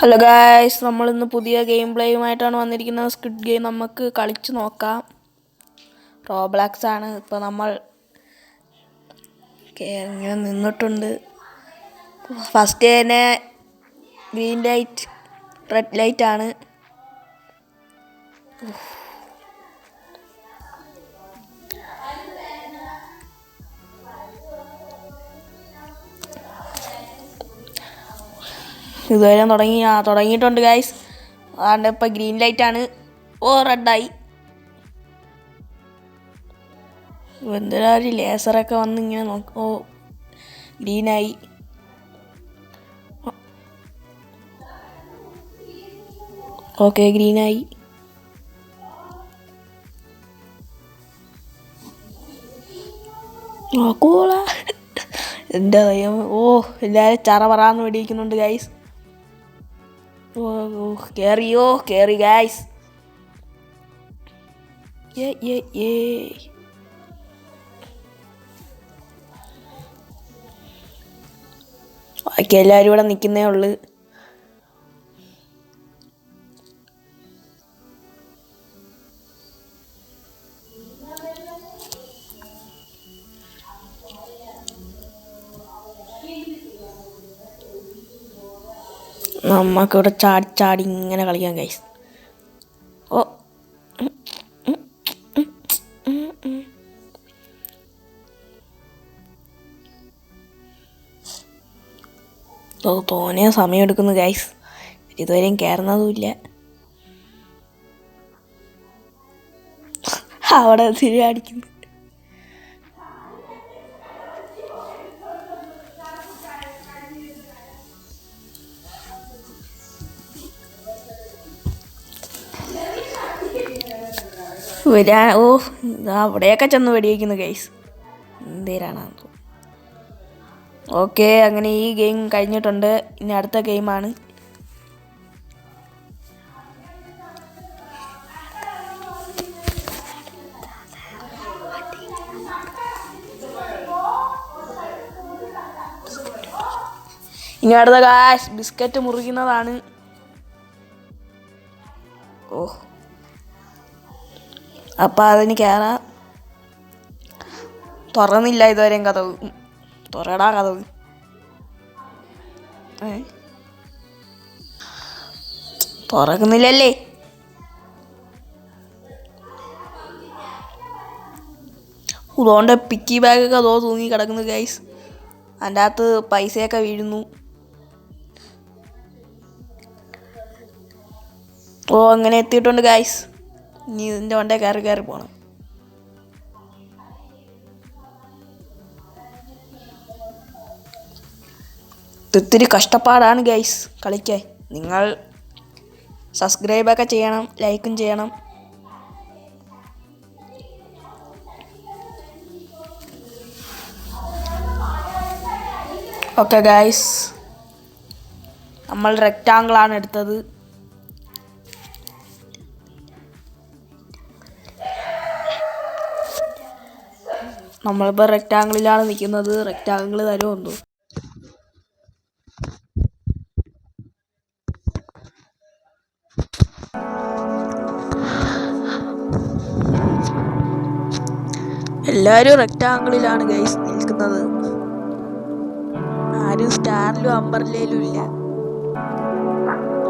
Hello guys, നമ്മളിന്ന് പുതിയ game പ്ലേയുമായിട്ടാണ് വന്നിരിക്കുന്നത്. സ്ക്വിഡ് ഗെയിം നമുക്ക് കളിച്ച് നോക്കാം. റോബ്ലാക്സ് ആണ്. ഇപ്പോൾ നമ്മൾ ഇങ്ങനെ നിന്നിട്ടുണ്ട്. ഫസ്റ്റ് തന്നെ ഗ്രീൻ ലൈറ്റ്, റെഡ് ലൈറ്റ് ആണ്. ഇതുവരെ തുടങ്ങിയിട്ടുണ്ട് ഗൈസ്. അതുകൊണ്ട് ഇപ്പോൾ ഗ്രീൻ ലൈറ്റാണ്. റെഡായി. എന്തൊരു ലേസറൊക്കെ വന്ന് ഇങ്ങനെ ഗ്രീനായി. ഓക്കെ, ഗ്രീനായി. നോക്കൂല. എൻ്റെ ദൈവം. എല്ലാവരും ചറ പറയാന്ന് വേടിയിരിക്കുന്നുണ്ട് ഗൈസ്. കേറി ഗൈസ്. ബാക്കി എല്ലാവരും ഇവിടെ നിൽക്കുന്നേ ഉള്ളു. നമുക്കിവിടെ ചാടി ചാടി ഇങ്ങനെ കളിക്കാം ഗൈസ്. തോനെ സമയം എടുക്കുന്നു ഗൈസ്. ഇതുവരെയും കയറുന്നതുമില്ല. അവിടെ തിരികടിക്കുന്നു. അവിടെയൊക്കെ ചെന്ന് വെടിവെക്കുന്നു ഗൈസ്. എന്തേരാണ്. ഓക്കെ, അങ്ങനെ ഈ ഗെയിം കഴിഞ്ഞിട്ടുണ്ട്. ഇനി അടുത്ത ഗെയിമാണ്. ഇനി അടുത്ത ബിസ്ക്കറ്റ് മുറിക്കുന്നതാണ്. അപ്പം അതിന് കയറാം. തുറന്നില്ല ഇതുവരെയും കഥവ്. തുറടാ കഥവ്. തുറക്കുന്നില്ലല്ലേ. അതുകൊണ്ട് പിക്കി ബാഗൊക്കെ തൂങ്ങി കിടക്കുന്നു ഗൈസ്. അതിൻ്റെ അകത്ത് പൈസയൊക്കെ വീഴുന്നു. അങ്ങനെ എത്തിയിട്ടുണ്ട് ഗൈസ്. ഇനി ഇതിൻ്റെ കൊണ്ടേ കയറി പോകണം. ഒത്തിരി കഷ്ടപ്പാടാണ് ഗൈസ് കളിക്കാൻ. നിങ്ങൾ സബ്സ്ക്രൈബൊക്കെ ചെയ്യണം, ലൈക്കും ചെയ്യണം. ഓക്കെ ഗൈസ്, നമ്മൾ റെക്റ്റാങ്കിളാണ് എടുത്തത്. നമ്മളിപ്പോൾ റെക്റ്റാങ്കിളിലാണ് നിൽക്കുന്നത്. റെക്റ്റാങ്കിൾ തരുമെന്തോ. എല്ലാവരും റെക്റ്റാങ്കിളിലാണ് ഗൈസ് നിൽക്കുന്നത്. ആരും സ്റ്റാറിലും അമ്പർലയിലും ഇല്ല.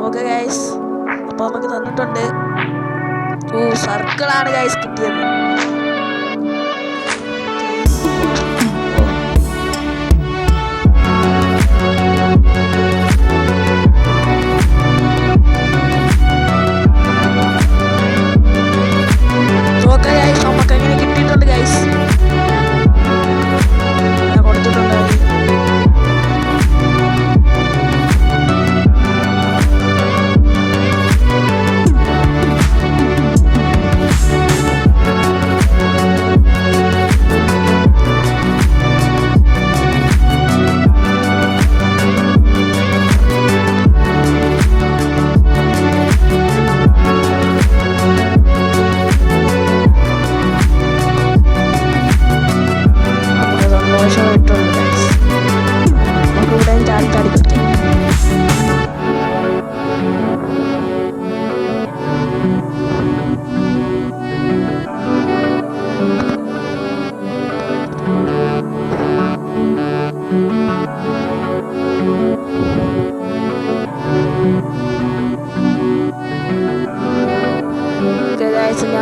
ഓക്കെ ഗൈസ്, അപ്പോൾ നമുക്ക് തന്നിട്ടുണ്ട്. സർക്കിളാണ് ഗൈസ് കിട്ടിയത്.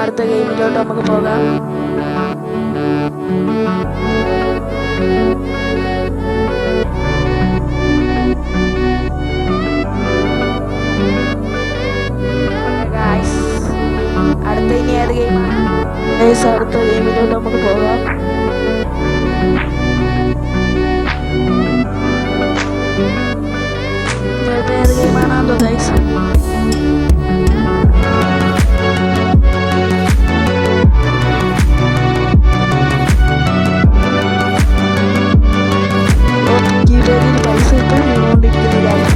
അടുത്ത ഗെയിമിലോട്ട് നമുക്ക് പോകാം. അടുത്ത ഇനി ഏത് ഗെയിമാണ്? അടുത്ത ഗെയിമിലോട്ട് നമുക്ക് പോകാം. ഏത് ഗെയിമാണോ ഗൈസ്? പൈസ ഇട്ട് വീണുകൊണ്ടിരിക്കുന്നു ഗൈസ്.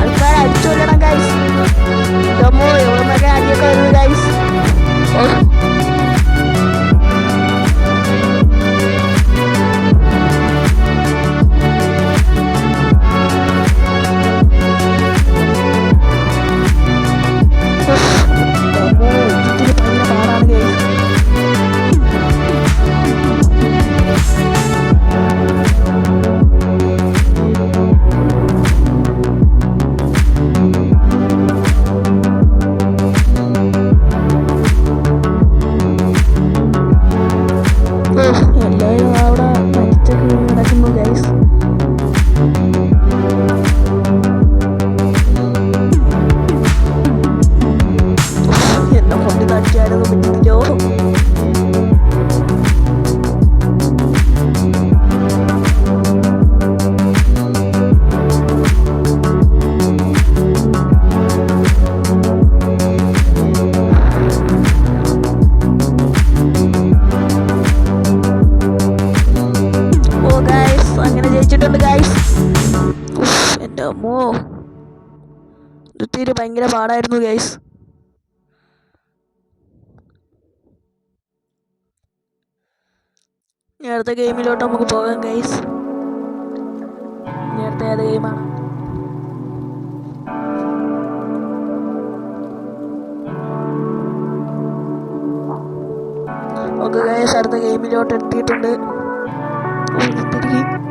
ആൾക്കാർ അടിച്ചു കൊല്ലണം ഗൈസ്. ഇതമ്മോ എവിടുന്നൊക്കെ അടിയൊക്കെ വരുന്നു ഗൈസ്. എല്ലാവരും അവിടെ മരിച്ചൊക്കെ കിടക്കുന്നു ഗൈസ്. എന്നെ കൊണ്ട് തട്ടിയാലൊന്നും പറ്റില്ലോ. അങ്ങനെ ജയിച്ചിട്ടുണ്ട് ഗൈസ്. എൻ്റെ അമ്മോ, ഇത് ഭയങ്കര പാടായിരുന്നു ഗൈസ്. അടുത്ത ഗെയിമിലോട്ട് നമുക്ക് പോകാം ഗൈസ്. അടുത്ത ഏത് ഗെയിമാണ്? ഓക്കെ ഗൈസ്, അടുത്ത ഗെയിമിലോട്ട് എത്തിയിട്ടുണ്ട്. തിരികെ